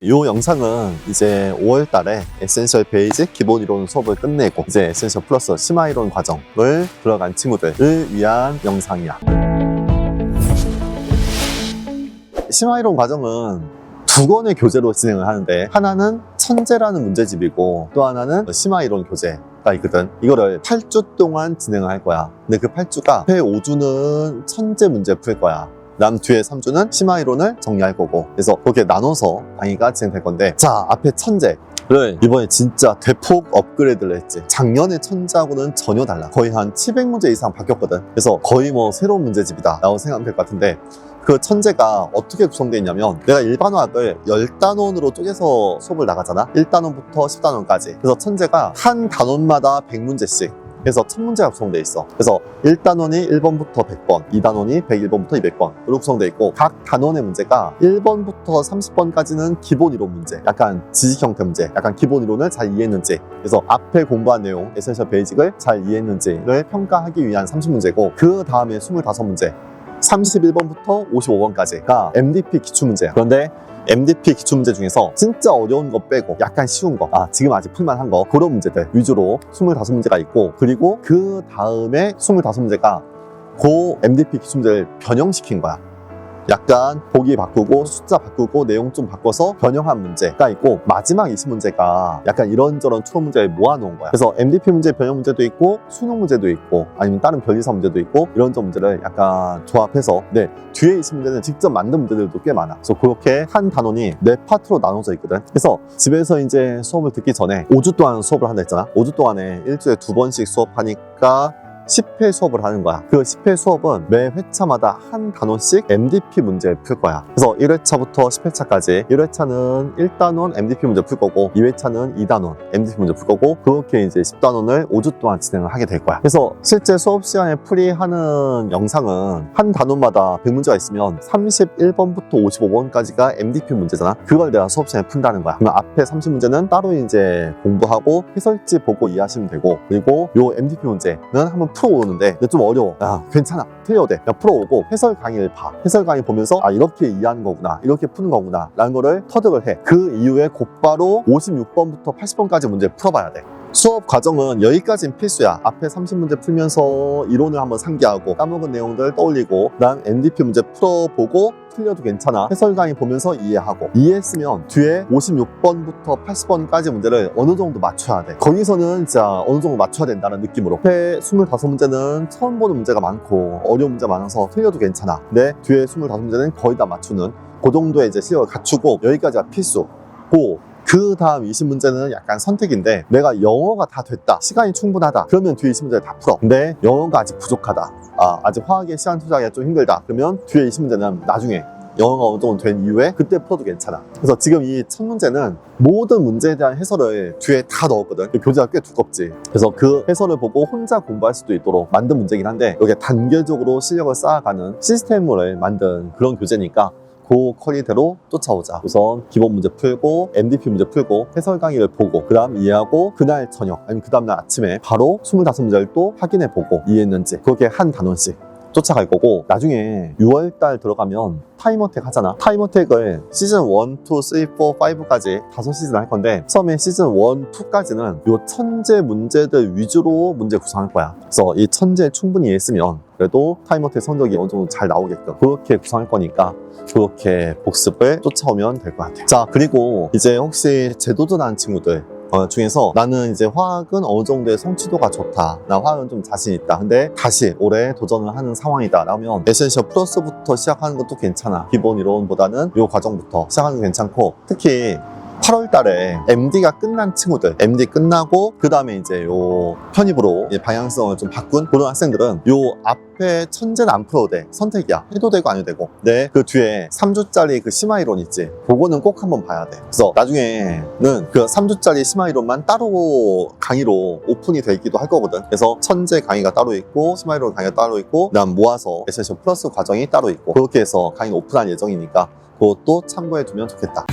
이 영상은 이제 5월 달에 에센셜 베이직 기본 이론 수업을 끝내고 이제 에센셜 플러스 심화 이론 과정을 들어간 친구들을 위한 영상이야. 심화 이론 과정은 두 권의 교재로 진행을 하는데, 하나는 천재라는 문제집이고 또 하나는 심화 이론 교재가 있거든. 이거를 8주 동안 진행을 할 거야. 근데 그 8주가 앞에 5주는 천재 문제 풀 거야. 그다음 뒤에 3주는 심화 이론을 정리할 거고, 그래서 그렇게 나눠서 강의가 진행될 건데, 자, 앞에 천재를 이번에 진짜 대폭 업그레이드를 했지. 작년에 천재하고는 전혀 달라. 거의 한 700문제 이상 바뀌었거든. 그래서 거의 뭐 새로운 문제집이다 라고 생각하면 될 것 같은데, 그 천재가 어떻게 구성되어 있냐면, 내가 일반화학을 10단원으로 쪼개서 수업을 나가잖아. 1단원부터 10단원까지. 그래서 천재가 한 단원마다 100문제씩, 그래서 1000문제가 구성되어 있어. 그래서 1단원이 1번부터 100번, 2단원이 101번부터 200번으로 구성되어 있고, 각 단원의 문제가 1번부터 30번까지는 기본 이론 문제, 약간 지식 형태 문제, 약간 기본 이론을 잘 이해했는지, 그래서 앞에 공부한 내용, 에센셜 베이직을 잘 이해했는지를 평가하기 위한 30문제고, 그 다음에 25문제, 31번부터 55번까지가 MDP 기출문제야. 그런데 MDP 기출문제 중에서 진짜 어려운 거 빼고 약간 쉬운 거, 지금 아직 풀만한 거, 그런 문제들 위주로 25문제가 있고, 그리고 그 다음에 25문제가 그 MDP 기출문제를 변형시킨 거야. 약간 보기 바꾸고 숫자 바꾸고 내용 좀 바꿔서 변형한 문제가 있고, 마지막 20문제가 약간 이런저런 추론 문제를 모아놓은 거야. 그래서 MDP 문제 변형 문제도 있고, 수능 문제도 있고, 아니면 다른 별리사 문제도 있고, 이런저런 문제를 약간 조합해서, 뒤에 20문제는 직접 만든 문제들도 꽤 많아. 그래서 그렇게 한 단원이 4파트로 나눠져 있거든. 그래서 집에서 이제 수업을 듣기 전에 5주 동안 수업을 한다 했잖아. 5주 동안에 일주일에 2번씩 수업하니까 10회 수업을 하는 거야. 그 10회 수업은 매 회차마다 한 단원씩 MDP 문제 풀 거야. 그래서 1회차부터 10회차까지 1회차는 1단원 MDP 문제 풀 거고, 2회차는 2단원 MDP 문제 풀 거고, 그렇게 이제 10단원을 5주 동안 진행을 하게 될 거야. 그래서 실제 수업 시간에 풀이하는 영상은 한 단원마다 100문제가 있으면 31번부터 55번까지가 MDP 문제잖아. 그걸 내가 수업 시간에 푼다는 거야. 그러면 앞에 30문제는 따로 이제 공부하고 해설지 보고 이해하시면 되고, 그리고 요 MDP 문제는 한번 풀어오는데 근데 좀 어려워. 괜찮아, 틀려도 돼. 그냥 풀어오고 해설 강의를 봐. 해설 강의 보면서 이렇게 이해하는 거구나, 이렇게 푸는 거구나 라는 거를 터득을 해. 그 이후에 곧바로 56번부터 80번까지 문제 풀어봐야 돼. 수업 과정은 여기까지는 필수야. 앞에 30문제 풀면서 이론을 한번 상기하고, 까먹은 내용들 떠올리고, 그다음 MDP 문제 풀어보고, 틀려도 괜찮아, 해설 강의 보면서 이해하고, 이해했으면 뒤에 56번부터 80번까지 문제를 어느 정도 맞춰야 돼. 거기서는 진짜 어느 정도 맞춰야 된다는 느낌으로. 앞에 25문제는 처음 보는 문제가 많고 어려운 문제가 많아서 틀려도 괜찮아. 근데 뒤에 25문제는 거의 다 맞추는 그 정도의 이제 실력을 갖추고, 여기까지가 필수고, 그 다음 20문제는 약간 선택인데, 내가 영어가 다 됐다, 시간이 충분하다, 그러면 뒤에 20문제를 다 풀어. 근데 영어가 아직 부족하다, 아직 화학에 시간 투자하기가 좀 힘들다, 그러면 뒤에 20문제는 나중에 영어가 어느 정도 된 이후에 그때 풀어도 괜찮아. 그래서 지금 이 첫 문제는 모든 문제에 대한 해설을 뒤에 다 넣었거든. 교재가 꽤 두껍지. 그래서 그 해설을 보고 혼자 공부할 수도 있도록 만든 문제긴 한데, 이게 단계적으로 실력을 쌓아가는 시스템을 만든 그런 교재니까 그 퀄리티로 쫓아오자. 우선 기본 문제 풀고, MDP 문제 풀고, 해설 강의를 보고, 그 다음 이해하고, 그날 저녁 아니면 그 다음날 아침에 바로 25문제를 또 확인해보고 이해했는지, 그렇게 한 단원씩 쫓아갈 거고, 나중에 6월달 들어가면 타임어택 하잖아. 타임어택을 시즌 1, 2, 3, 4, 5까지 5시즌 할 건데, 처음에 시즌 1, 2까지는 요 천재 문제들 위주로 문제 구성할 거야. 그래서 이 천재 충분히 이해했으면 그래도 타임어택 성적이 어느 정도 잘 나오게끔 그렇게 구성할 거니까, 그렇게 복습을 쫓아오면 될 것 같아. 자, 그리고 이제 혹시 재도전하는 친구들 중에서, 나는 이제 화학은 어느 정도의 성취도가 좋다, 나 화학은 좀 자신 있다, 근데 다시 올해 도전을 하는 상황이다 라면 에센셜 플러스부터 시작하는 것도 괜찮아. 기본 이론보다는 이 과정부터 시작하는 게 괜찮고, 특히 8월 달에 MD가 끝난 친구들, MD 끝나고 그 다음에 이제 요 편입으로 방향성을 좀 바꾼 그런 학생들은 요 앞에 천재는 안 풀어도 돼. 선택이야. 해도 되고 안 해도 되고. 근데 그 뒤에 3주짜리 그 심화 이론 있지, 그거는 꼭 한번 봐야 돼. 그래서 나중에는 그 3주짜리 심화 이론만 따로 강의로 오픈이 돼 있기도 할 거거든. 그래서 천재 강의가 따로 있고, 심화 이론 강의가 따로 있고, 그다음 모아서 에센셜 플러스 과정이 따로 있고, 그렇게 해서 강의 오픈할 예정이니까 그것도 참고해 두면 좋겠다.